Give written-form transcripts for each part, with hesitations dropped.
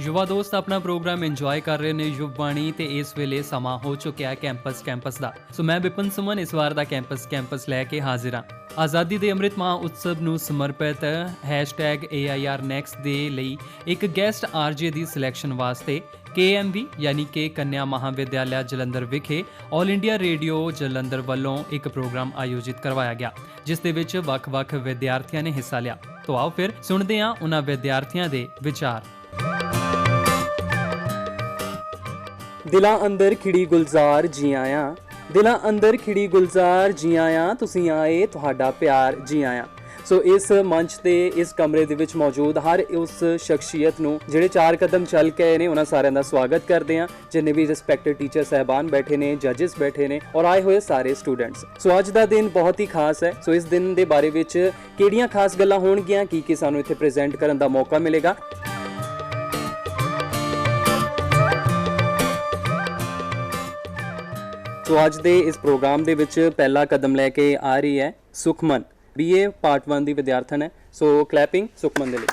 युवा दोस्त अपना प्रोग्राम इंजॉय कर रहे ने युववाणी ते इस वेले समा हो चुकिया कैंपस दा। सो मैं विपिन सुमन इस वार दा कैंपस लैके हाजिर हाँ। आज़ादी दे अमृत महोत्सव नूं समर्पित #AIR Next दे लई एक गैसट आरजे दी सिलैक्शन वास्ते KMV यानी कि कन्या महाविद्यालय जलंधर विखे ऑल इंडिया रेडियो जलंधर वालों एक प्रोग्राम आयोजित करवाया गया, जिस दे विच वख-वख विद्यार्थियों ने हिस्सा लिया। तो आओ फिर सुनते हैं उन्हां विद्यार्थियों दे विचार। दिलां अंदर खिड़ी गुलजार जी आया, दिलां अंदर खिड़ी गुलजार जी आया, तुसीं आए तुहाडा प्यार जी आया। सो इस मंच ते इस कमरे दे विच मौजूद हर उस शख्सियत नूं जिहड़े 4 कदम चल के आए ने उन्हां सारिਆਂ ਦਾ स्वागत करते हैं, जिन्ने भी रिस्पैक्टेड टीचर साहबान बैठे ने, जजिस बैठे ने और आए हुए सारे स्टूडेंट्स। सो अज दा दिन बहुत ही खास है। सो इस दिन दे बारे विच किहड़ियां खास गल्लां होणगीਆਂ की सानूं इत्थे प्रेजेंट करन दा मौका मिलेगा। सो अज दे इस प्रोग्राम दे विच पहला कदम लैके आ रही है सुखमन, BA पार्ट 1 ਦੀ ਵਿਦਿਆਰਥਣ है। सो क्लैपिंग सुखमन ਦੇ ਲਈ।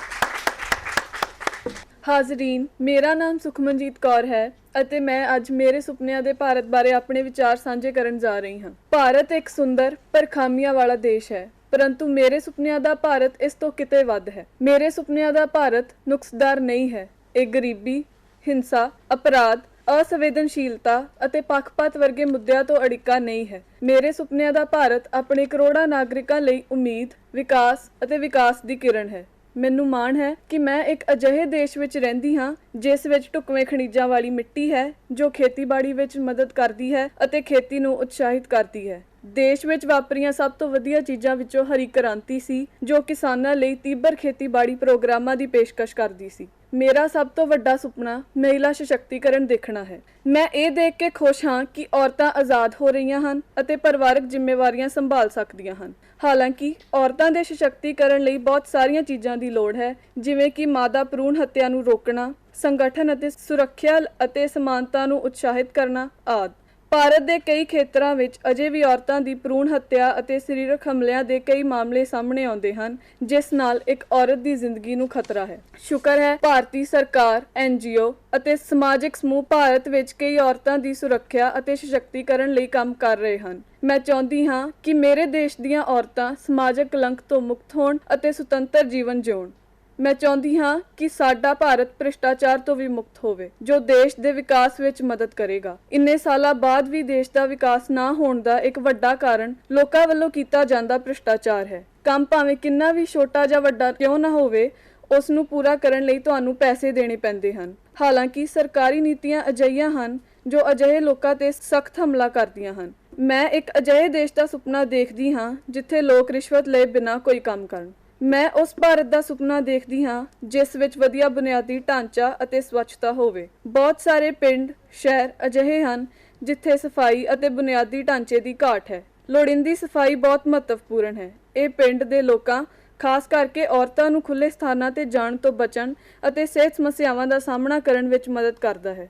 ਹਾਜ਼ਰੀਨ, ਮੇਰਾ ਨਾਮ ਸੁਖਮਨਜੀਤ ਕੌਰ ਹੈ ਅਤੇ ਮੈਂ ਅੱਜ ਮੇਰੇ ਸੁਪਨਿਆਂ ਦੇ ਭਾਰਤ ਬਾਰੇ ਆਪਣੇ ਵਿਚਾਰ ਸਾਂਝੇ ਕਰਨ ਜਾ ਰਹੀ ਹਾਂ। ਭਾਰਤ ਇੱਕ ਸੁੰਦਰ ਪਰ ਖਾਮੀਆਂ ਵਾਲਾ ਦੇਸ਼ ਹੈ, ਪਰੰਤੂ ਮੇਰੇ ਸੁਪਨਿਆਂ ਦਾ ਭਾਰਤ ਇਸ ਤੋਂ ਕਿਤੇ ਵੱਧ ਹੈ। ਮੇਰੇ ਸੁਪਨਿਆਂ ਦਾ ਭਾਰਤ ਨੁਕਸਦਾਰ ਨਹੀਂ ਹੈ। ਇਹ ਗਰੀਬੀ, ਹਿੰਸਾ, ਅਪਰਾਧ, असंवेदनशीलता ਅਤੇ ਪੱਖਪਾਤ ਵਰਗੇ ਮੁੱਦਿਆਂ ਤੋਂ ਅੜਿੱਕਾ ਨਹੀਂ ਹੈ। ਮੇਰੇ ਸੁਪਨਿਆਂ ਦਾ ਭਾਰਤ ਆਪਣੇ ਕਰੋੜਾਂ ਨਾਗਰਿਕਾਂ ਲਈ ਉਮੀਦ, ਵਿਕਾਸ ਅਤੇ ਵਿਕਾਸ ਦੀ ਕਿਰਨ ਹੈ। ਮੈਨੂੰ ਮਾਣ ਹੈ ਕਿ ਮੈਂ ਇੱਕ ਅਜਿਹੇ ਦੇਸ਼ ਵਿੱਚ ਰਹਿੰਦੀ ਹਾਂ ਜਿਸ ਵਿੱਚ ਢੁਕਵੇਂ ਖਣਿਜਾਂ ਵਾਲੀ ਮਿੱਟੀ ਹੈ, ਜੋ ਖੇਤੀਬਾੜੀ ਵਿੱਚ ਮਦਦ ਕਰਦੀ ਹੈ ਅਤੇ ਖੇਤੀ ਨੂੰ ਉਤਸ਼ਾਹਿਤ ਕਰਦੀ ਹੈ। ਦੇਸ਼ ਵਿੱਚ ਵਾਪਰੀਆਂ ਸਭ ਤੋਂ ਵਧੀਆ ਚੀਜ਼ਾਂ ਵਿੱਚੋਂ ਹਰੀ ਕ੍ਰਾਂਤੀ ਸੀ, ਜੋ ਕਿਸਾਨਾਂ ਲਈ ਤੀਬਰ ਖੇਤੀਬਾੜੀ ਪ੍ਰੋਗਰਾਮਾਂ ਦੀ ਪੇਸ਼ਕਸ਼ ਕਰਦੀ ਸੀ। ਮੇਰਾ ਸਭ ਤੋਂ ਵੱਡਾ ਸੁਪਨਾ ਮਹਿਲਾ ਸਸ਼ਕਤੀਕਰਨ ਦੇਖਣਾ ਹੈ। ਮੈਂ ਇਹ ਦੇਖ ਕੇ ਖੁਸ਼ ਹਾਂ ਕਿ ਔਰਤਾਂ ਆਜ਼ਾਦ ਹੋ ਰਹੀਆਂ ਹਨ ਅਤੇ ਪਰਿਵਾਰਕ ਜ਼ਿੰਮੇਵਾਰੀਆਂ ਸੰਭਾਲ ਸਕਦੀਆਂ ਹਨ। ਹਾਲਾਂਕਿ ਔਰਤਾਂ ਦੇ ਸਸ਼ਕਤੀਕਰਨ ਲਈ ਬਹੁਤ ਸਾਰੀਆਂ ਚੀਜ਼ਾਂ ਦੀ ਲੋੜ ਹੈ, ਜਿਵੇਂ ਕਿ ਮਾਦਾ ਭਰੂਣ ਹੱਤਿਆ ਨੂੰ ਰੋਕਣਾ, ਸੰਗਠਨ ਅਤੇ ਸੁਰੱਖਿਆ ਅਤੇ ਸਮਾਨਤਾ ਨੂੰ ਉਤਸ਼ਾਹਿਤ ਕਰਨਾ ਆਦਿ। ਭਾਰਤ ਦੇ ਕਈ ਖੇਤਰਾਂ ਵਿੱਚ ਅਜੇ ਵੀ ਔਰਤਾਂ ਦੀ ਭਰੂਣ ਹੱਤਿਆ ਅਤੇ ਸਰੀਰਕ ਹਮਲਿਆਂ ਦੇ ਕਈ ਮਾਮਲੇ ਸਾਹਮਣੇ ਆਉਂਦੇ ਹਨ, ਜਿਸ ਨਾਲ ਇੱਕ ਔਰਤ ਦੀ ਜ਼ਿੰਦਗੀ ਨੂੰ ਖਤਰਾ ਹੈ। ਸ਼ੁਕਰ ਹੈ ਭਾਰਤੀ ਸਰਕਾਰ, NGO ਅਤੇ ਸਮਾਜਿਕ ਸਮੂਹ ਭਾਰਤ ਵਿੱਚ ਕਈ ਔਰਤਾਂ ਦੀ ਸੁਰੱਖਿਆ ਅਤੇ ਸਸ਼ਕਤੀਕਰਨ ਲਈ ਕੰਮ ਕਰ ਰਹੇ ਹਨ। ਮੈਂ ਚਾਹੁੰਦੀ ਹਾਂ ਕਿ ਮੇਰੇ ਦੇਸ਼ ਦੀਆਂ ਔਰਤਾਂ ਸਮਾਜਿਕ ਕਲੰਕ ਤੋਂ ਮੁਕਤ ਹੋਣ ਅਤੇ ਸੁਤੰਤਰ ਜੀਵਨ ਜਿਉਣ। ਮੈਂ ਚਾਹੁੰਦੀ ਹਾਂ ਕਿ ਸਾਡਾ ਭਾਰਤ ਭ੍ਰਿਸ਼ਟਾਚਾਰ ਤੋਂ ਵੀ ਮੁਕਤ ਹੋਵੇ, ਜੋ ਦੇਸ਼ ਦੇ ਵਿਕਾਸ ਵਿੱਚ ਮਦਦ ਕਰੇਗਾ। ਇੰਨੇ ਸਾਲਾਂ ਬਾਅਦ ਵੀ ਦੇਸ਼ ਦਾ ਵਿਕਾਸ ਨਾ ਹੋਣ ਦਾ ਇੱਕ ਵੱਡਾ ਕਾਰਨ ਲੋਕਾਂ ਵੱਲੋਂ ਕੀਤਾ ਜਾਂਦਾ ਭ੍ਰਿਸ਼ਟਾਚਾਰ ਹੈ। ਕੰਮ ਭਾਵੇਂ ਕਿੰਨਾ ਵੀ ਛੋਟਾ ਜਾਂ ਵੱਡਾ ਕਿਉਂ ਨਾ ਹੋਵੇ, ਉਸ ਨੂੰ ਪੂਰਾ ਕਰਨ ਲਈ ਤੁਹਾਨੂੰ ਪੈਸੇ ਦੇਣੇ ਪੈਂਦੇ ਹਨ। ਹਾਲਾਂਕਿ ਸਰਕਾਰੀ ਨੀਤੀਆਂ ਅਜਿਹੀਆਂ ਹਨ ਜੋ ਅਜਿਹੇ ਲੋਕਾਂ ਤੇ ਸਖਤ ਹਮਲਾ ਕਰਦੀਆਂ ਹਨ। ਮੈਂ ਇੱਕ ਅਜਿਹੇ ਦੇਸ਼ ਦਾ ਸੁਪਨਾ ਦੇਖਦੀ ਹਾਂ ਜਿੱਥੇ ਲੋਕ ਰਿਸ਼ਵਤ ਲਏ ਬਿਨਾਂ ਕੋਈ ਕੰਮ ਕਰਨ। ਮੈਂ ਉਸ ਭਾਰਤ ਦਾ ਸੁਪਨਾ ਦੇਖਦੀ ਹਾਂ ਜਿਸ ਵਿੱਚ ਵਧੀਆ ਬੁਨਿਆਦੀ ਢਾਂਚਾ ਅਤੇ ਸਵੱਛਤਾ ਹੋਵੇ। ਬਹੁਤ ਸਾਰੇ ਪਿੰਡ, ਸ਼ਹਿਰ ਅਜਿਹੇ ਹਨ ਜਿੱਥੇ ਸਫਾਈ ਅਤੇ ਬੁਨਿਆਦੀ ਢਾਂਚੇ ਦੀ ਘਾਟ ਹੈ। ਲੋੜੀਂਦੀ ਸਫਾਈ ਬਹੁਤ ਮਹੱਤਵਪੂਰਨ ਹੈ। ਇਹ ਪਿੰਡ ਦੇ ਲੋਕਾਂ, ਖਾਸ ਕਰਕੇ ਔਰਤਾਂ ਨੂੰ ਖੁੱਲ੍ਹੇ ਸਥਾਨਾਂ 'ਤੇ ਜਾਣ ਤੋਂ ਬਚਣ ਅਤੇ ਸਿਹਤ ਸਮੱਸਿਆਵਾਂ ਦਾ ਸਾਹਮਣਾ ਕਰਨ ਵਿੱਚ ਮਦਦ ਕਰਦਾ ਹੈ।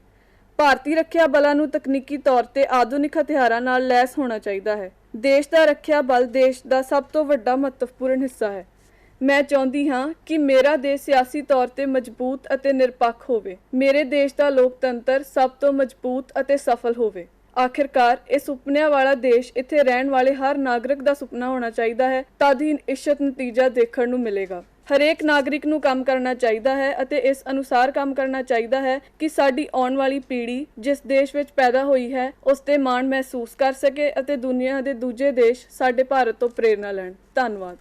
ਭਾਰਤੀ ਰੱਖਿਆ ਬਲਾਂ ਨੂੰ ਤਕਨੀਕੀ ਤੌਰ 'ਤੇ ਆਧੁਨਿਕ ਹਥਿਆਰਾਂ ਨਾਲ ਲੈਸ ਹੋਣਾ ਚਾਹੀਦਾ ਹੈ। ਦੇਸ਼ ਦਾ ਰੱਖਿਆ ਬਲ ਦੇਸ਼ ਦਾ ਸਭ ਤੋਂ ਵੱਡਾ ਮਹੱਤਵਪੂਰਨ ਹਿੱਸਾ ਹੈ। ਮੈਂ ਚਾਹੁੰਦੀ ਹਾਂ ਕਿ ਮੇਰਾ ਦੇਸ਼ ਸਿਆਸੀ ਤੌਰ 'ਤੇ ਮਜ਼ਬੂਤ ਅਤੇ ਨਿਰਪੱਖ ਹੋਵੇ। ਮੇਰੇ ਦੇਸ਼ ਦਾ ਲੋਕਤੰਤਰ ਸਭ ਤੋਂ ਮਜ਼ਬੂਤ ਅਤੇ ਸਫਲ ਹੋਵੇ। ਆਖਿਰਕਾਰ ਇਹ ਸੁਪਨਿਆਂ ਵਾਲਾ ਦੇਸ਼ ਇੱਥੇ ਰਹਿਣ ਵਾਲੇ ਹਰ ਨਾਗਰਿਕ ਦਾ ਸੁਪਨਾ ਹੋਣਾ ਚਾਹੀਦਾ ਹੈ, ਤਦ ਹੀ ਇੱਛਤ ਨਤੀਜਾ ਦੇਖਣ ਨੂੰ ਮਿਲੇਗਾ। ਹਰੇਕ ਨਾਗਰਿਕ ਨੂੰ ਕੰਮ ਕਰਨਾ ਚਾਹੀਦਾ ਹੈ ਅਤੇ ਇਸ ਅਨੁਸਾਰ ਕੰਮ ਕਰਨਾ ਚਾਹੀਦਾ ਹੈ ਕਿ ਸਾਡੀ ਆਉਣ ਵਾਲੀ ਪੀੜ੍ਹੀ ਜਿਸ ਦੇਸ਼ ਵਿੱਚ ਪੈਦਾ ਹੋਈ ਹੈ ਉਸ 'ਤੇ ਮਾਣ ਮਹਿਸੂਸ ਕਰ ਸਕੇ ਅਤੇ ਦੁਨੀਆ ਦੇ ਦੂਜੇ ਦੇਸ਼ ਸਾਡੇ ਭਾਰਤ ਤੋਂ ਪ੍ਰੇਰਨਾ ਲੈਣ। ਧੰਨਵਾਦ।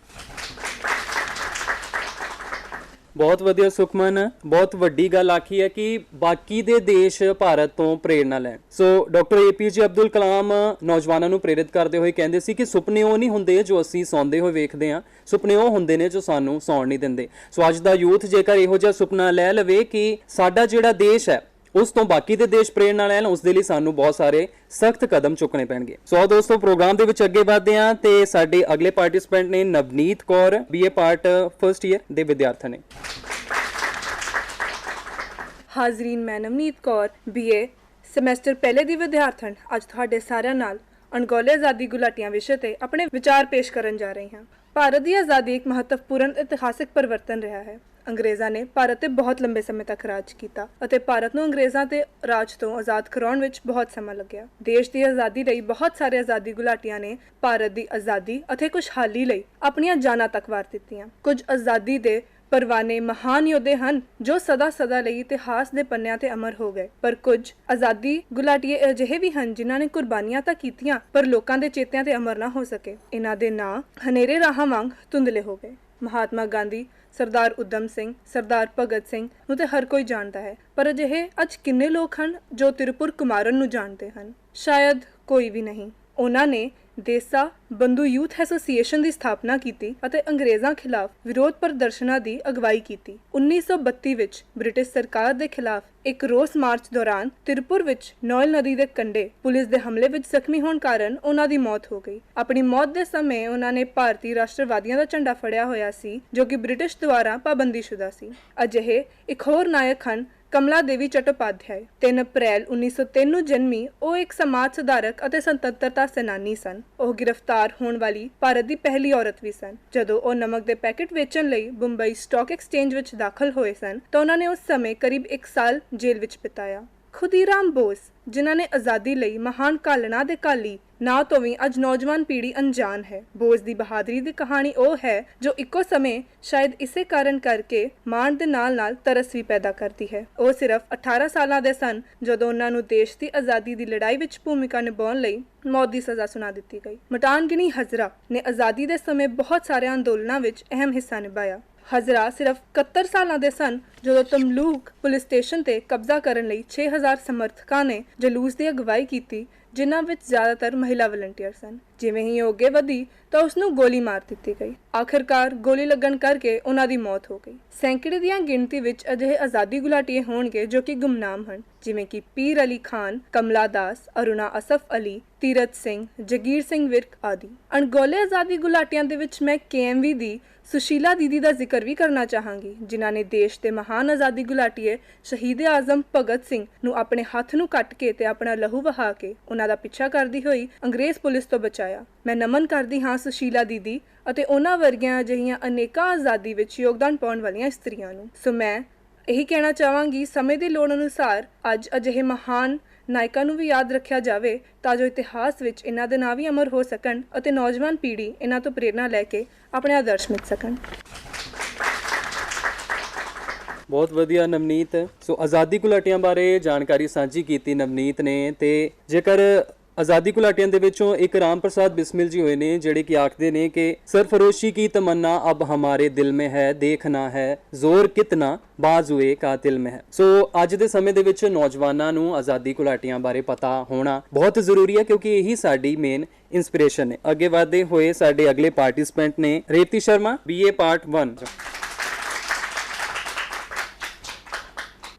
बहुत वधिया सुखमन, बहुत वड्डी गल आखी है कि बाकी दे देश भारत तो प्रेरणा लैण। So doctor APJ Abdul Kalam नौजवानों नूं प्रेरित करते हुए कहते सी कि सुपने वो नहीं हुंदे जो असीं सौंदे होए वेखदे हां, सुपने वो हुंदे ने जो सानूं सौण नहीं दिंदे। सो अज दा यूथ जेकर इहो जिहा सुपना लै लवे कि साडा जिहड़ा देश है उस तो बाकी दे देश प्रेरणा लैण, उस दे लई सानूं बहुत सारे सख्त कदम चुकने पैणगे। सो दोस्तों प्रोग्राम दे विच अगे वधदे हां ते साडे अगले पार्टिसिपेंट ने Navneet Kaur, BA part 1 year दे विद्यार्थी ने। ਹਾਜ਼ਰੀਨ, ਮੈਂ ਨਵਨੀਤ ਕੌਰ BA ਸਮੈਸਟਰ ਪਹਿਲੇ ਦੀ ਵਿਦਿਆਰਥਣ ਅੱਜ ਤੁਹਾਡੇ ਸਾਰਿਆਂ ਨਾਲ ਅਣਗੌਲੇ ਆਜ਼ਾਦੀ ਗੁਲਾਟੀਆਂ ਵਿਸ਼ੇ ਤੇ ਆਪਣੇ ਵਿਚਾਰ ਪੇਸ਼ ਕਰਨ ਜਾ ਰਹੀ ਹਾਂ। ਭਾਰਤ ਦੀ ਆਜ਼ਾਦੀ ਇੱਕ ਮਹੱਤਵਪੂਰਨ ਇਤਿਹਾਸਿਕ ਪਰਿਵਰਤਨ ਰਿਹਾ ਹੈ। ਅੰਗਰੇਜ਼ਾਂ ਨੇ ਭਾਰਤ ਤੇ ਬਹੁਤ ਲੰਬੇ ਸਮੇਂ ਤੱਕ ਰਾਜ ਕੀਤਾ ਅਤੇ ਭਾਰਤ ਨੂੰ ਅੰਗਰੇਜ਼ਾਂ ਦੇ ਰਾਜ ਤੋਂ ਆਜ਼ਾਦ ਕਰਾਉਣ ਵਿੱਚ ਬਹੁਤ ਸਮਾਂ ਲੱਗਿਆ। ਦੇਸ਼ ਦੀ ਆਜ਼ਾਦੀ ਲਈ ਬਹੁਤ ਸਾਰੇ ਆਜ਼ਾਦੀ ਗੁਲਾਟੀਆਂ ਨੇ ਭਾਰਤ ਦੀ ਆਜ਼ਾਦੀ ਅਤੇ ਖੁਸ਼ਹਾਲੀ ਲਈ ਆਪਣੀਆਂ ਜਾਨਾਂ ਤੱਕ ਵਾਰ ਦਿੱਤੀਆਂ। ਕੁਝ ਆਜ਼ਾਦੀ ਦੇ ਪਰਵਾਨੇ ਮਹਾਨ ਯੋਧੇ ਹਨ ਜੋ ਸਦਾ ਲਈ ਇਤਿਹਾਸ ਦੇ ਪੰਨਿਆਂ ਤੇ ਅਮਰ ਹੋ ਗਏ, ਪਰ ਕੁਝ ਆਜ਼ਾਦੀ ਗੁਲਾਟੀਏ ਅਜਿਹੇ ਵੀ ਹਨ ਜਿਨ੍ਹਾਂ ਨੇ ਕੁਰਬਾਨੀਆਂ ਤਾਂ ਕੀਤੀਆਂ ਪਰ ਲੋਕਾਂ ਦੇ ਚੇਤਿਆਂ ਤੇ ਅਮਰ ਨਾ ਹੋ ਸਕੇ। ਇਹਨਾਂ ਦੇ ਨਾਂ ਹਨੇਰੇ ਰਾਹਾਂ ਵਾਂਗ ਧੁੰਦਲੇ ਹੋ ਗਏ। ਮਹਾਤਮਾ ਗਾਂਧੀ, ਸਰਦਾਰ ਊਧਮ ਸਿੰਘ, ਸਰਦਾਰ ਭਗਤ ਸਿੰਘ ਨੂੰ ਤੇ ਹਰ ਕੋਈ ਜਾਣਦਾ ਹੈ, ਪਰ ਅਜਿਹੇ ਅੱਜ ਕਿੰਨੇ ਲੋਕ ਹਨ ਜੋ ਤਿਰਪੁਰ ਕੁਮਾਰਨ ਨੂੰ ਜਾਣਦੇ ਹਨ? ਸ਼ਾਇਦ ਕੋਈ ਵੀ ਨਹੀਂ। ਉਹਨਾਂ ਨੇ ਦੇਸਾ ਬੰਧੂ ਯੂਥ ਐਸੋਸੀਏਸ਼ਨ ਦੀ ਸਥਾਪਨਾ ਕੀਤੀ ਅਤੇ ਅੰਗਰੇਜ਼ਾਂ ਖਿਲਾਫ ਵਿਰੋਧ ਪ੍ਰਦਰਸ਼ਨਾਂ ਦੀ ਅਗਵਾਈ ਕੀਤੀ। 1932 ਵਿੱਚ ਬ੍ਰਿਟਿਸ਼ ਸਰਕਾਰ ਦੇ ਖਿਲਾਫ ਇੱਕ ਰੋਸ ਮਾਰਚ ਦੌਰਾਨ ਤਿਰਪੁਰ ਵਿੱਚ ਨੋਇਲ ਨਦੀ ਦੇ ਕੰਢੇ ਪੁਲਿਸ ਦੇ ਹਮਲੇ ਵਿੱਚ ਜ਼ਖਮੀ ਹੋਣ ਕਾਰਨ ਉਹਨਾਂ ਦੀ ਮੌਤ ਹੋ ਗਈ। ਆਪਣੀ ਮੌਤ ਦੇ ਸਮੇਂ ਉਹਨਾਂ ਨੇ ਭਾਰਤੀ ਰਾਸ਼ਟਰਵਾਦੀਆਂ ਦਾ ਝੰਡਾ ਫੜਿਆ ਹੋਇਆ ਸੀ ਜੋ ਕਿ ਬ੍ਰਿਟਿਸ਼ ਦੁਆਰਾ ਪਾਬੰਦੀਸ਼ੁਦਾ ਸੀ। ਅਜਿਹੇ ਇੱਕ ਹੋਰ ਨਾਇਕ ਹਨ ਕਮਲਾ ਦੇਵੀ ਚਟੋਪਾਧਿਆਏ। 3 ਅਪ੍ਰੈਲ 1903 ਨੂੰ ਜਨਮੀ ਉਹ ਇੱਕ ਸਮਾਜ ਸੁਧਾਰਕ ਅਤੇ ਸੁਤੰਤਰਤਾ ਸੈਨਾਨੀ ਸਨ। ਉਹ ਗ੍ਰਿਫਤਾਰ ਹੋਣ ਵਾਲੀ ਭਾਰਤ ਦੀ ਪਹਿਲੀ ਔਰਤ ਵੀ ਸਨ। ਜਦੋਂ ਉਹ ਨਮਕ ਦੇ ਪੈਕੇਟ ਵੇਚਣ ਲਈ ਬੰਬਈ ਸਟਾਕ ਐਕਸਚੇਂਜ ਵਿੱਚ ਦਾਖਲ ਹੋਏ ਸਨ ਤਾਂ ਉਹਨਾਂ ਨੇ ਉਸ ਸਮੇਂ ਕਰੀਬ 1 ਸਾਲ ਜੇਲ੍ਹ ਵਿੱਚ ਬਿਤਾਇਆ। ਖੁਦੀਰਾਮ ਬੋਸ, ਜਿਨ੍ਹਾਂ ਨੇ ਆਜ਼ਾਦੀ ਲਈ ਮਹਾਨ ਘਾਲਣਾ ਦੇ ਘਾਲੀ ਨਾ ਤੋਂ ਵੀ ਅੱਜ ਨੌਜਵਾਨ ਪੀੜ੍ਹੀ ਅਣਜਾਣ ਹੈ। ਬੋਸ ਦੀ ਬਹਾਦਰੀ ਦੀ ਕਹਾਣੀ ਉਹ ਹੈ ਜੋ ਇੱਕੋ ਸਮੇਂ ਸ਼ਾਇਦ ਇਸੇ ਕਾਰਨ ਕਰਕੇ ਮਾਣ ਦੇ ਨਾਲ ਤਰਸ ਵੀ ਪੈਦਾ ਕਰਦੀ ਹੈ। ਉਹ ਸਿਰਫ 18 ਸਾਲਾਂ ਦੇ ਸਨ ਜਦੋਂ ਉਹਨਾਂ ਨੂੰ ਦੇਸ਼ ਦੀ ਆਜ਼ਾਦੀ ਦੀ ਲੜਾਈ ਵਿੱਚ ਭੂਮਿਕਾ ਨਿਭਾਉਣ ਲਈ ਮੌਤ ਦੀ ਸਜ਼ਾ ਸੁਣਾ ਦਿੱਤੀ ਗਈ। ਮਟਾਨਗਿਨੀ ਹਜ਼ਰਾ ਨੇ ਆਜ਼ਾਦੀ ਦੇ ਸਮੇਂ ਬਹੁਤ ਸਾਰੇ ਅੰਦੋਲਨਾਂ ਵਿੱਚ ਅਹਿਮ ਹਿੱਸਾ ਨਿਭਾਇਆ। ਹਜ਼ਰਾ ਸਿਰਫ 71 ਸਾਲਾਂ ਦੇ ਸਨ ਜਦੋਂ ਤਮਲੂਕ ਪੁਲਿਸ ਸਟੇਸ਼ਨ ਤੇ ਕਬਜ਼ਾ ਕਰਨ ਲਈ 6000 ਸਮਰਥਕਾਂ ਨੇ ਜਲੂਸ ਦੀ ਅਗਵਾਈ ਕੀਤੀ, ਜਿਨ੍ਹਾਂ ਵਿੱਚ ਜ਼ਿਆਦਾਤਰ ਮਹਿਲਾ ਵਲੰਟੀਅਰ ਸਨ। ਜਿਵੇਂ ਹੀ ਉਹ ਅੱਗੇ ਵਧੀ ਤਾਂ ਉਸ ਨੂੰ ਗੋਲੀ ਮਾਰ ਦਿੱਤੀ ਗਈ। ਆਖਿਰਕਾਰ ਗੋਲੀ ਲੱਗਣ ਕਰਕੇ ਉਹਨਾਂ ਦੀ ਮੌਤ ਹੋ ਗਈ। ਸੈਂਕੜੇ ਦੀਆਂ ਗਿਣਤੀ ਵਿੱਚ ਅਜਿਹੇ ਆਜ਼ਾਦੀ ਗੁਲਾਟੀਏ ਹੋਣਗੇ ਜੋ ਕਿ ਗੁਮਨਾਮ ਹਨ, ਜਿਵੇਂ ਕਿ ਪੀਰ ਅਲੀ ਖਾਨ, ਕਮਲਾ ਦਾਸ, ਅਰੁਣਾ ਅਸਫ ਅਲੀ, ਤੀਰਥ ਸਿੰਘ, ਜਗੀਰ ਸਿੰਘ ਵਿਰਕ ਆਦਿ। ਅਣਗੌਲੇ ਆਜ਼ਾਦੀ ਗੁਲਾਟੀਆਂ ਦੇ ਵਿੱਚ ਮੈਂ KMV ਦੀ ਸੁਸ਼ੀਲਾ ਦੀਦੀ ਦਾ ਜ਼ਿਕਰ ਵੀ ਕਰਨਾ ਚਾਹਾਂਗੀ, ਜਿਨ੍ਹਾਂ ਨੇ ਦੇਸ਼ ਦੇ ਮਹਾਨ ਆਜ਼ਾਦੀ ਗੁਲਾਟੀਏ ਸ਼ਹੀਦ ਆਜ਼ਮ ਭਗਤ ਸਿੰਘ ਨੂੰ ਆਪਣੇ ਹੱਥ ਨੂੰ ਕੱਟ ਕੇ ਤੇ ਆਪਣਾ ਲਹੂ ਵਹਾ ਕੇ ਉਹਨਾਂ ਦਾ ਪਿੱਛਾ ਕਰਦੀ ਹੋਈ ਅੰਗਰੇਜ਼ ਪੁਲਿਸ ਤੋਂ ਬਚਾਇਆ। ਮੈਂ ਨਮਨ ਕਰਦੀ ਹਾਂ ਸੁਸ਼ੀਲਾ ਦੀਦੀ ਅਤੇ ਉਹਨਾਂ ਵਰਗੀਆਂ ਅਜਿਹੀਆਂ ਅਨੇਕਾਂ ਆਜ਼ਾਦੀ ਵਿੱਚ ਯੋਗਦਾਨ ਪਾਉਣ ਵਾਲੀਆਂ ਇਸਤਰੀਆਂ ਨੂੰ। ਸੋ ਮੈਂ ਇਹੀ ਕਹਿਣਾ ਚਾਹਾਂਗੀ, ਸਮੇਂ ਦੀ ਲੋੜ ਅਨੁਸਾਰ ਅੱਜ ਅਜਿਹੇ ਮਹਾਨ ਨਾਇਕਾਂ ਨੂੰ ਵੀ ਯਾਦ ਰੱਖਿਆ ਜਾਵੇ ਤਾਂ ਜੋ ਇਤਿਹਾਸ ਵਿੱਚ ਇਹਨਾਂ ਦੇ ਨਾਂ ਵੀ ਅਮਰ ਹੋ ਸਕਣ ਅਤੇ ਨੌਜਵਾਨ ਪੀੜ੍ਹੀ ਇਹਨਾਂ ਤੋਂ ਪ੍ਰੇਰਨਾ ਲੈ ਕੇ ਆਪਣੇ ਆਦਰਸ਼ ਮਿਲ ਸਕਣ। ਬਹੁਤ ਵਧੀਆ ਨਵਨੀਤ। ਸੋ ਆਜ਼ਾਦੀ ਘੁਲਾਟੀਆਂ ਬਾਰੇ ਜਾਣਕਾਰੀ ਸਾਂਝੀ ਕੀਤੀ ਨਵਨੀਤ ਨੇ। ਤੇ ਜੇਕਰ ਆਜ਼ਾਦੀ ਘੁਲਾਟੀਆਂ ਦੇ ਵਿੱਚੋਂ ਇੱਕ ਰਾਮ ਪ੍ਰਸਾਦ ਬਿਸਮਿਲ ਜੀ ਹੋਏ ਨੇ ਜਿਹੜੇ ਕਿ ਆਖਦੇ ਨੇ ਕਿ ਸਰਫਰੋਸ਼ੀ ਕੀ ਤਮੰਨਾ ਅਬ ਹਮਾਰੇ ਦਿਲ में है, देखना है ਜ਼ੋਰ ਕਿਤਨਾ ਬਾਜ਼ੂਏ ਕਾਤਿਲ में है। ਸੋ ਅੱਜ ਦੇ ਸਮੇਂ ਦੇ ਵਿੱਚ ਨੌਜਵਾਨਾਂ ਨੂੰ ਆਜ਼ਾਦੀ ਘੁਲਾਟੀਆਂ ਬਾਰੇ ਪਤਾ ਹੋਣਾ ਬਹੁਤ ਜ਼ਰੂਰੀ ਹੈ ਕਿਉਂਕਿ ਇਹੀ ਸਾਡੀ ਮੇਨ ਇੰਸਪੀਰੇਸ਼ਨ ਹੈ। ਅੱਗੇ ਵਧਦੇ ਹੋਏ ਸਾਡੇ ਅਗਲੇ ਪਾਰਟਿਸਿਪੈਂਟ ਨੇ ਰੇਵਤੀ ਸ਼ਰਮਾ, BA Part 1।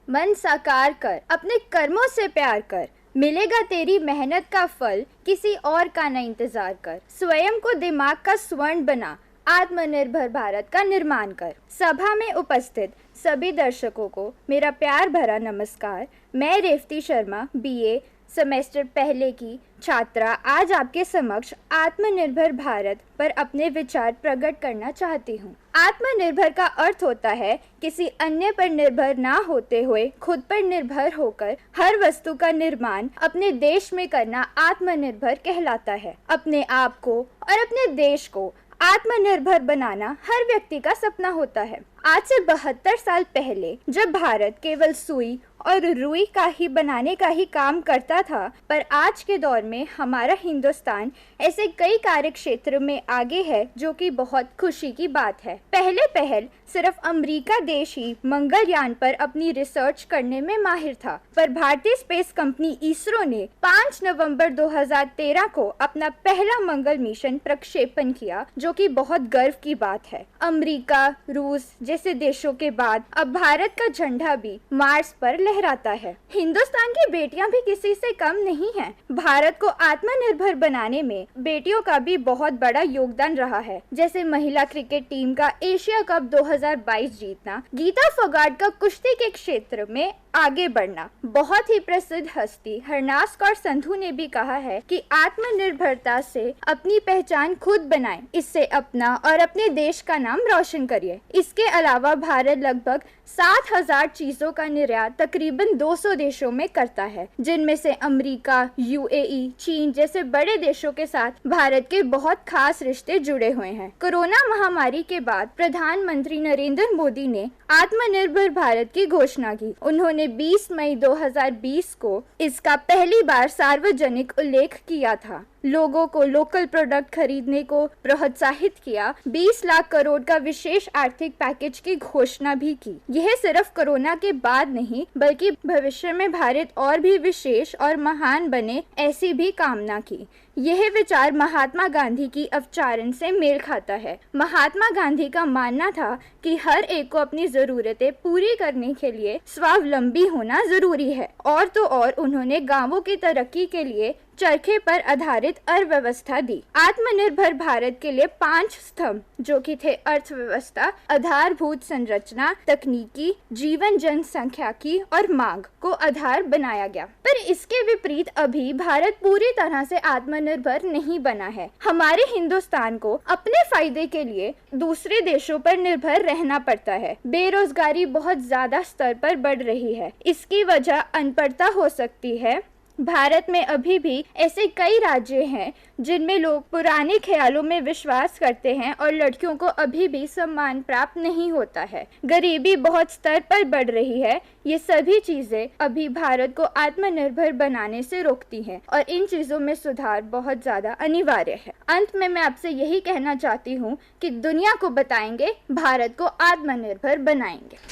मन साकार कर, अपने कर्मों से प्यार कर, मिलेगा तेरी मेहनत का फल, किसी और का न इंतजार कर। स्वयं को दिमाग का स्वर्ण बना, आत्मनिर्भर भारत का निर्माण कर। सभा में उपस्थित सभी दर्शकों को मेरा प्यार भरा नमस्कार। मैं रेवती शर्मा, BA सेमेस्टर पहले की छात्रा, आज आपके समक्ष आत्मनिर्भर भारत पर अपने विचार प्रकट करना चाहती हूँ। आत्मनिर्भर का अर्थ होता है किसी अन्य पर निर्भर ना होते हुए खुद पर निर्भर होकर हर वस्तु का निर्माण अपने देश में करना आत्मनिर्भर कहलाता है। अपने आप को और अपने देश को आत्मनिर्भर बनाना हर व्यक्ति का सपना होता है। आज से 72 साल पहले जब भारत केवल सुई और रुई का ही बनाने का ही काम करता था, पर आज के दौर में हमारा हिंदुस्तान ऐसे कई कार्य क्षेत्र में आगे है जो कि बहुत खुशी की बात है। पहल सिर्फ अमेरिका देश ही मंगलयान पर अपनी रिसर्च करने में माहिर था, पर भारतीय स्पेस कंपनी इसरो ने 5 नवंबर 2013 को अपना पहला मंगल मिशन प्रक्षेपण किया, जो कि बहुत गर्व की बात है। अमेरिका, रूस जैसे देशों के बाद अब भारत का झंडा भी मार्स पर लहराता है। हिंदुस्तान की बेटियां भी किसी से कम नहीं हैं। भारत को आत्मनिर्भर बनाने में बेटियों का भी बहुत बड़ा योगदान रहा है, जैसे महिला क्रिकेट टीम का एशिया कप 2022 जीतना, गीता फोगाट का कुश्ती के क्षेत्र में आगे बढ़ना। बहुत ही प्रसिद्ध हस्ती हरनास कौर संधू ने भी कहा है कि आत्मनिर्भरता से अपनी पहचान खुद बनाएं, इससे अपना और अपने देश का नाम रोशन करिए। इसके अलावा भारत लगभग 7,000 चीजों का निर्यात तकरीबन 200 देशों में करता है, जिनमें से अमेरिका, यूएई, चीन जैसे बड़े देशों के साथ भारत के बहुत खास रिश्ते जुड़े हुए हैं। कोरोना महामारी के बाद प्रधानमंत्री नरेंद्र मोदी ने आत्मनिर्भर भारत की घोषणा की। उन्होंने 20 मई 2020 को इसका पहली बार सार्वजनिक उल्लेख किया था। लोगों को लोकल प्रोडक्ट खरीदने को प्रोत्साहित किया। 20 लाख करोड़ का विशेष आर्थिक पैकेज की घोषणा भी की। यह सिर्फ कोरोना के बाद नहीं बल्कि भविष्य में भारत और भी विशेष और महान बने, ऐसी भी कामना की। यह विचार महात्मा गांधी की अवधारणा से मेल खाता है। महात्मा गांधी का मानना था कि हर एक को अपनी जरूरतें पूरी करने के लिए स्वावलंबी होना जरूरी है। और तो और उन्होंने गांवों की तरक्की के लिए चरखे पर आधारित अर्थव्यवस्था दी। आत्मनिर्भर भारत के लिए 5 स्तंभ जो कि थे अर्थव्यवस्था, आधारभूत संरचना, तकनीकी, जीवन जनसंख्याकी और मांग को आधार बनाया गया। पर इसके विपरीत अभी भारत पूरी तरह से आत्मनिर्भर नहीं बना है। हमारे हिंदुस्तान को अपने फायदे के लिए दूसरे देशों पर निर्भर रहना पड़ता है। बेरोजगारी बहुत ज्यादा स्तर पर बढ़ रही है। इसकी वजह अनपढ़ता हो सकती है। भारत में अभी भी ऐसे कई राज्य हैं जिनमें लोग पुराने ख्यालों में विश्वास करते हैं और लड़कियों को अभी भी सम्मान प्राप्त नहीं होता है। गरीबी बहुत स्तर पर बढ़ रही है। ये सभी चीजें अभी भारत को आत्मनिर्भर बनाने से रोकती हैं और इन चीजों में सुधार बहुत ज्यादा अनिवार्य है। अंत में मैं आपसे यही कहना चाहती हूँ कि दुनिया को बताएंगे, भारत को आत्मनिर्भर बनाएंगे।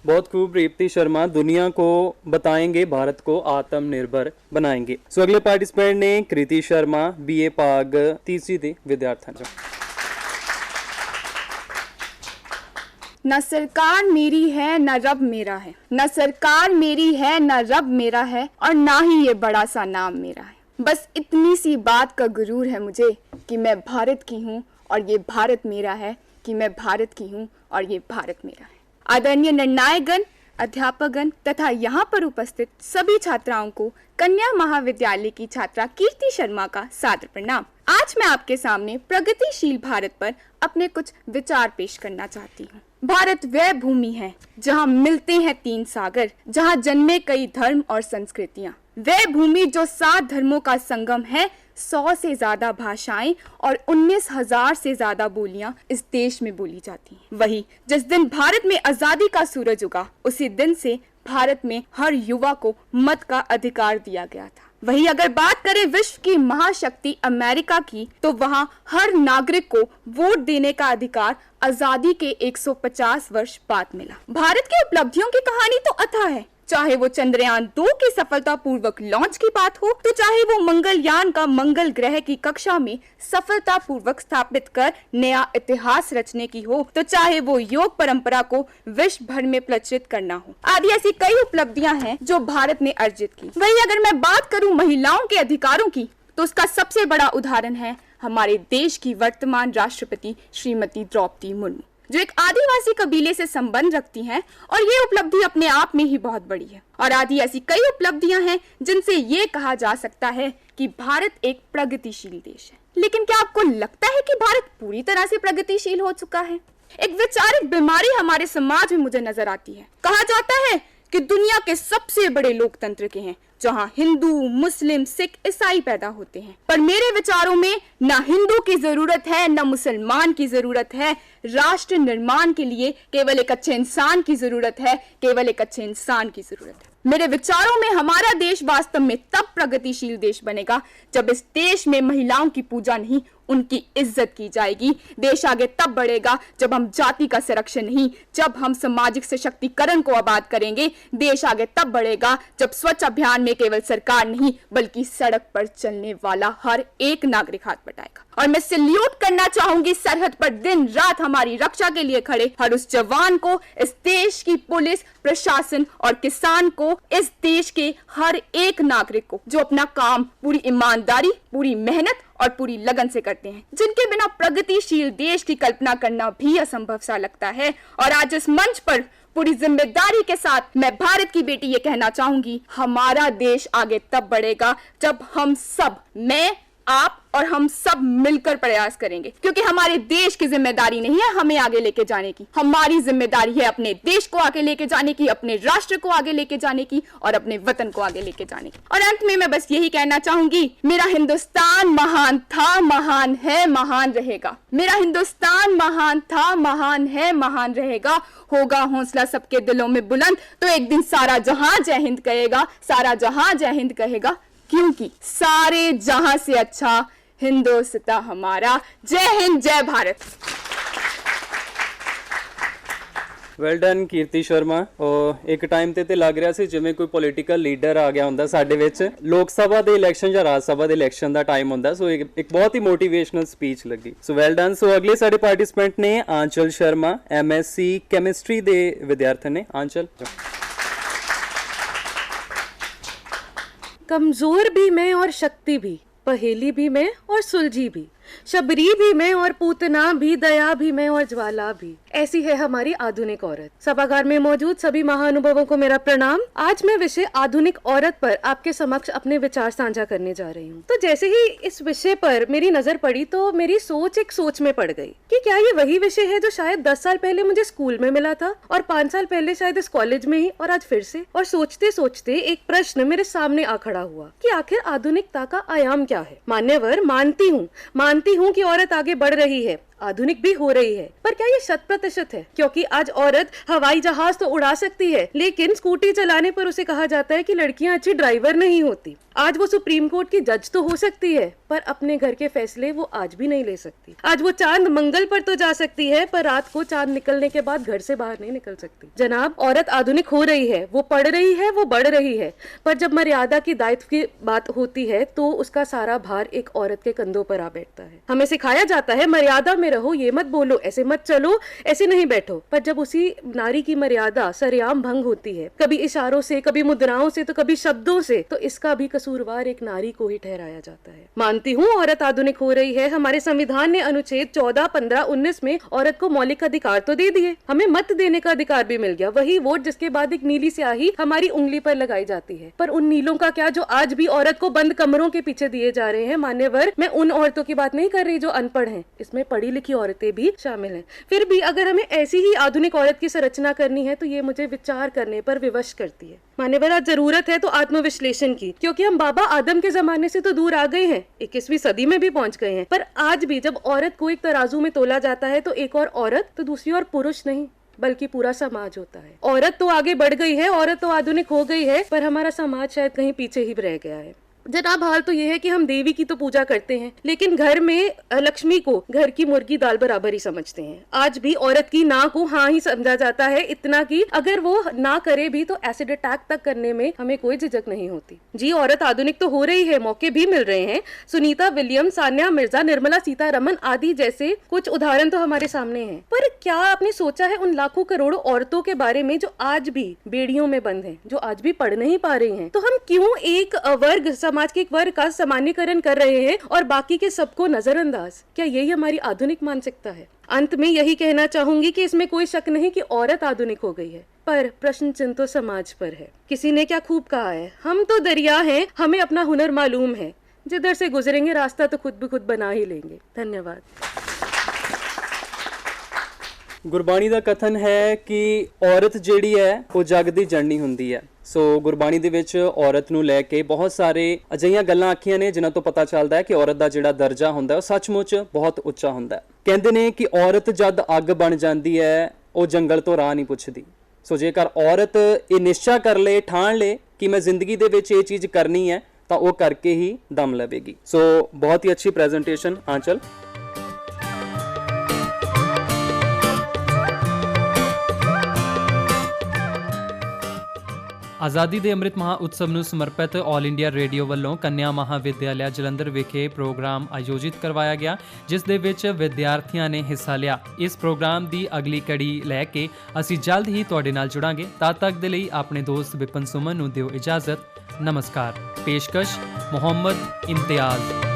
बहुत खूब रेवती शर्मा, दुनिया को बताएंगे, भारत को आत्मनिर्भर बनाएंगे। सो अगले पार्टिसिपेंट ने कृति शर्मा, बीए पाग तीसरी दे विद्यार्थी। न सरकार मेरी है न रब मेरा है, न सरकार मेरी है न रब मेरा है, और ना ही ये बड़ा सा नाम मेरा है। बस इतनी सी बात का गुरूर है मुझे कि मैं भारत की हूँ और ये भारत मेरा है, कि मैं भारत की हूँ और ये भारत मेरा है। आदरणीय निर्णायकगण, अध्यापकगण तथा यहाँ पर उपस्थित सभी छात्राओं को कन्या महाविद्यालय की छात्रा कीर्ति शर्मा का सादर प्रणाम। आज मैं आपके सामने प्रगतिशील भारत पर अपने कुछ विचार पेश करना चाहती हूँ। भारत वह भूमि है जहाँ मिलते हैं 3 सागर, जहाँ जन्मे कई धर्म और संस्कृतियाँ। वह भूमि जो 7 धर्मों का संगम है, 100 से ज्यादा भाषाएं और 19,000 से ज्यादा बोलियां इस देश में बोली जाती हैं। वही जिस दिन भारत में आजादी का सूरज उगा, उसी दिन से भारत में हर युवा को मत का अधिकार दिया गया था। वही अगर बात करें विश्व की महाशक्ति अमेरिका की, तो वहाँ हर नागरिक को वोट देने का अधिकार आजादी के 150 वर्ष बाद मिला। भारत की उपलब्धियों की कहानी तो अथाह है। चाहे वो चंद्रयान 2 के सफलतापूर्वक लॉन्च की बात हो, तो चाहे वो मंगलयान का मंगल ग्रह की कक्षा में सफलतापूर्वक स्थापित कर नया इतिहास रचने की हो, तो चाहे वो योग परंपरा को विश्व भर में प्रचलित करना हो, आदि ऐसी कई उपलब्धियां हैं जो भारत ने अर्जित की। वही अगर मैं बात करूं महिलाओं के अधिकारों की, तो उसका सबसे बड़ा उदाहरण है हमारे देश की वर्तमान राष्ट्रपति श्रीमती द्रौपदी मुर्मू, जो एक आदिवासी कबीले से संबंध रखती हैं, और ये उपलब्धि अपने आप में ही बहुत बड़ी है। और आदि ऐसी कई उपलब्धियां हैं जिनसे ये कहा जा सकता है कि भारत एक प्रगतिशील देश है। लेकिन क्या आपको लगता है कि भारत पूरी तरह से प्रगतिशील हो चुका है? एक वैचारिक बीमारी हमारे समाज में मुझे नजर आती है। कहा जाता है कि दुनिया के सबसे बड़े लोकतंत्र के हैं, जहां हिंदू, मुस्लिम, सिख, ईसाई पैदा होते हैं। पर मेरे विचारों में न हिंदू की जरूरत है न मुसलमान की जरूरत है। राष्ट्र निर्माण के लिए केवल एक अच्छे इंसान की जरूरत है, केवल एक अच्छे इंसान की जरूरत है। मेरे विचारों में हमारा देश वास्तव में तब प्रगतिशील देश बनेगा जब इस देश में महिलाओं की पूजा नहीं, उनकी इज्जत की जाएगी। देश आगे तब बढ़ेगा जब हम जाति का संरक्षण नहीं, जब हम सामाजिक सशक्तिकरण को आबाद करेंगे। देश आगे तब बढ़ेगा जब स्वच्छ अभियान में केवल सरकार नहीं बल्कि सड़क पर चलने वाला हर एक नागरिक हाथ बटाएगा। और मैं सैल्यूट करना चाहूंगी सरहद पर दिन रात हमारी रक्षा के लिए खड़े हर उस जवान को, इस देश की पुलिस, प्रशासन और किसान को, इस देश के हर एक नागरिक को जो अपना काम पूरी ईमानदारी, पूरी मेहनत और पूरी लगन से करते हैं, जिनके बिना प्रगतिशील देश की कल्पना करना भी असंभव सा लगता है। और आज इस मंच पर पूरी जिम्मेदारी के साथ मैं भारत की बेटी ये कहना चाहूंगी, हमारा देश आगे तब बढ़ेगा जब हम सब, मैं, आप और हम सब मिलकर प्रयास करेंगे, क्योंकि हमारे देश की जिम्मेदारी नहीं है हमें आगे लेके जाने की, हमारी जिम्मेदारी है अपने देश को आगे लेके जाने की, अपने राष्ट्र को आगे लेके जाने की और अपने वतन को आगे लेके जाने की। और अंत में मैं बस यही कहना चाहूंगी, मेरा हिंदुस्तान महान था, महान है, महान रहेगा। मेरा हिंदुस्तान महान था, महान है, महान रहेगा। होगा हौसला सबके दिलों में बुलंद तो एक दिन सारा जहां जय हिंद कहेगा, सारा जहां जय हिंद कहेगा, क्योंकि सारे जहां से अच्छा हिंदुस्तान हमारा। जय हिंद, जय भारत। ਵੈਲ ਡਨ ਕੀਰਤੀ ਸ਼ਰਮਾ। ਉਹ ਇੱਕ ਟਾਈਮ ਤੇ ਲੱਗ ਰਿਹਾ ਸੀ ਜਿਵੇਂ ਕੋਈ ਪੋਲੀਟੀਕਲ ਲੀਡਰ ਆ ਗਿਆ ਹੁੰਦਾ ਸਾਡੇ ਵਿੱਚ। ਲੋਕ ਸਭਾ ਦੇ ਇਲੈਕਸ਼ਨ ਜਾਂ ਰਾਜ ਸਭਾ ਦੇ ਇਲੈਕਸ਼ਨ ਦਾ ਟਾਈਮ ਹੁੰਦਾ, ਸੋ ਇੱਕ ਬਹੁਤ ਹੀ ਮੋਟੀਵੇਸ਼ਨਲ ਸਪੀਚ ਲੱਗੀ। ਸੋ ਵੈਲ ਡਨ। ਸੋ ਅਗਲੇ ਸਾਡੇ ਪਾਰਟਿਸਿਪੈਂਟ ਨੇ ਆਂਚਲ ਸ਼ਰਮਾ, MSc ਕੈਮਿਸਟਰੀ ਦੇ ਵਿਦਿਆਰਥਣ ਨੇ। ਆਂਚਲ। कमजोर भी मैं और शक्ति भी, पहेली भी मैं और सुलझी भी, शबरी भी मैं और पूतना भी, दया भी मैं और ज्वाला भी। ऐसी है हमारी आधुनिक औरत। सभागार में मौजूद सभी महानुभावों को मेरा प्रणाम। आज मैं विषय आधुनिक औरत पर आपके समक्ष अपने विचार साझा करने जा रही हूँ। तो जैसे ही इस विषय पर मेरी नजर पड़ी तो मेरी सोच एक सोच में पड़ गई कि क्या ये वही विषय है जो शायद 10 साल पहले मुझे स्कूल में मिला था और 5 साल पहले शायद इस कॉलेज में ही, और आज फिर से। और सोचते सोचते एक प्रश्न मेरे सामने आ खड़ा हुआ कि आखिर आधुनिकता का आयाम क्या है। मान्यवर, मानती हूँ कि औरत आगे बढ़ रही है, आधुनिक भी हो रही है, पर क्या ये 100% है? क्योंकि आज औरत हवाई जहाज तो उड़ा सकती है, लेकिन स्कूटी चलाने पर उसे कहा जाता है कि लड़कियां अच्छी ड्राइवर नहीं होती। आज वो सुप्रीम कोर्ट की जज तो हो सकती है, पर अपने घर के फैसले वो आज भी नहीं ले सकती। आज वो चांद मंगल पर तो जा सकती है, पर रात को चांद निकलने के बाद घर से बाहर नहीं निकल सकती। जनाब, औरत आधुनिक हो रही है, वो पढ़ रही है, वो बढ़ रही है, पर जब मर्यादा की दायित्व की बात होती है तो उसका सारा भार एक औरत के कंधों पर आ बैठता है। हमें सिखाया जाता है मर्यादा में रहो, ये मत बोलो, ऐसे मत चलो, ऐसे नहीं बैठो, पर जब उसी नारी की मर्यादा सरेआम भंग होती है, कभी इशारों से, कभी मुद्राओं से, तो कभी शब्दों से, तो इसका भी कसूरवार एक नारी को ही ठहराया जाता है। मानती हूँ औरत आधुनिक हो रही है। हमारे संविधान ने अनुच्छेद 14, 15, 19 में औरत को मौलिक अधिकार तो दे दिए, हमें मत देने का अधिकार भी मिल गया, वही वोट जिसके बाद एक नीली स्याही हमारी उंगली पर लगाई जाती है। पर उन नीलों का क्या जो आज भी औरत को बंद कमरों के पीछे दिए जा रहे हैं। मान्यवर, मैं उन औरतों की बात नहीं कर रही जो अनपढ़ हैं, इसमें पढ़ी लिखी औरतें भी शामिल हैं। फिर भी अगर हमें ऐसी ही आधुनिक औरत की संरचना करनी है तो ये मुझे विचार करने पर विवश करती है। मान्यवर, आज जरूरत है तो आत्मविश्लेषण की, क्योंकि हम बाबा आदम के जमाने से तो दूर आ गए हैं, 21वीं सदी में भी पहुंच गए हैं, पर आज भी जब औरत को एक तराजू में तोला जाता है तो एक और औरत तो दूसरी और पुरुष नहीं बल्कि पूरा समाज होता है। औरत तो आगे बढ़ गई है, औरत तो आधुनिक हो गई है, पर हमारा समाज शायद कहीं पीछे ही रह गया है। जनाब, हाल तो ये है कि हम देवी की तो पूजा करते हैं, लेकिन घर में लक्ष्मी को घर की मुर्गी दाल बराबर ही समझते हैं। आज भी औरत की ना को हाँ ही समझा जाता है, इतना कि अगर वो ना करे भी तो एसिड अटैक तक करने में हमें कोई झिझक नहीं होती। जी, औरत आधुनिक तो हो रही है, मौके भी मिल रहे हैं। सुनीता विलियम्स, सान्या मिर्जा, निर्मला सीतारमन आदि जैसे कुछ उदाहरण तो हमारे सामने हैं। पर क्या आपने सोचा है उन लाखों करोड़ों औरतों के बारे में जो आज भी बेड़ियों में बंद हैं, जो आज भी पढ़ नहीं पा रही हैं? तो हम क्यों एक वर्ग, समाज के एक वर्ग का सामान्यकरण कर रहे हैं और बाकी के सबको नजरअंदाज? क्या यही हमारी आधुनिक मानसिकता है? अंत में यही कहना चाहूंगी कि इसमें कोई शक नहीं कि औरत आधुनिक हो गई है, पर प्रश्न चिन्ह तो समाज पर है। किसी ने क्या खूब कहा है, हम तो दरिया हैं, हमें अपना हुनर मालूम है, जिधर से गुजरेंगे रास्ता तो खुद भी खुद बना ही लेंगे। धन्यवाद। ਗੁਰਬਾਣੀ ਦਾ ਕਥਨ ਹੈ ਕਿ ਔਰਤ ਜਿਹੜੀ ਹੈ ਉਹ ਜਗ ਦੀ ਜਣਨੀ ਹੁੰਦੀ ਹੈ। ਸੋ ਗੁਰਬਾਣੀ ਦੇ ਵਿੱਚ ਔਰਤ ਨੂੰ ਲੈ ਕੇ ਬਹੁਤ ਸਾਰੇ ਅਜਿਹੀਆਂ ਗੱਲਾਂ ਆਖੀਆਂ ਨੇ ਜਿਨ੍ਹਾਂ ਤੋਂ ਪਤਾ ਚੱਲਦਾ ਹੈ ਕਿ ਔਰਤ ਦਾ ਜਿਹੜਾ ਦਰਜਾ ਹੁੰਦਾ ਉਹ ਸੱਚਮੁੱਚ ਬਹੁਤ ਉੱਚਾ ਹੁੰਦਾ ਹੈ। ਕਹਿੰਦੇ ਨੇ ਕਿ ਔਰਤ ਜਦ ਅੱਗ ਬਣ ਜਾਂਦੀ ਹੈ ਉਹ ਜੰਗਲ ਤੋਂ ਰਾਹ ਨਹੀਂ ਪੁੱਛਦੀ। ਸੋ ਜੇਕਰ ਔਰਤ ਇਹ ਨਿਸ਼ਚਾ ਕਰ ਲੇ, ਠਾਣ ਲੇ ਕਿ ਮੈਂ ਜ਼ਿੰਦਗੀ ਦੇ ਵਿੱਚ ਇਹ ਚੀਜ਼ ਕਰਨੀ ਹੈ ਤਾਂ ਉਹ ਕਰਕੇ ਹੀ ਦਮ ਲਵੇਗੀ। ਸੋ ਬਹੁਤ ਹੀ ਅੱਛੀ ਪ੍ਰੈਜੈਂਟੇਸ਼ਨ ਆਂਚਲ। ਆਜ਼ਾਦੀ ਦੇ ਅੰਮ੍ਰਿਤ ਮਹਾ ਉਤਸਵ ਨੂੰ ਸਮਰਪਿਤ ਆਲ ਇੰਡੀਆ ਰੇਡੀਓ ਵੱਲੋਂ ਕੰਨਿਆ ਮਹਾਵਿਦਿਆਲਿਆ ਜਲੰਧਰ ਵਿਖੇ ਪ੍ਰੋਗਰਾਮ ਆਯੋਜਿਤ ਕਰਵਾਇਆ ਗਿਆ, ਜਿਸ ਦੇ ਵਿੱਚ ਵਿਦਿਆਰਥੀਆਂ ਨੇ ਹਿੱਸਾ ਲਿਆ। ਇਸ ਪ੍ਰੋਗਰਾਮ ਦੀ ਅਗਲੀ ਕੜੀ ਲੈ ਕੇ ਅਸੀਂ ਜਲਦ ਹੀ ਤੁਹਾਡੇ ਨਾਲ ਜੁੜਾਂਗੇ। ਤਦ ਤੱਕ ਦੇ ਲਈ ਆਪਣੇ ਦੋਸਤ ਵਿਪਨ ਸੁਮਨ ਨੂੰ ਦਿਓ ਇਜਾਜ਼ਤ। ਨਮਸਕਾਰ। ਪੇਸ਼ਕਸ਼ ਮੁਹੰਮਦ ਇਮਤਿਆਜ਼।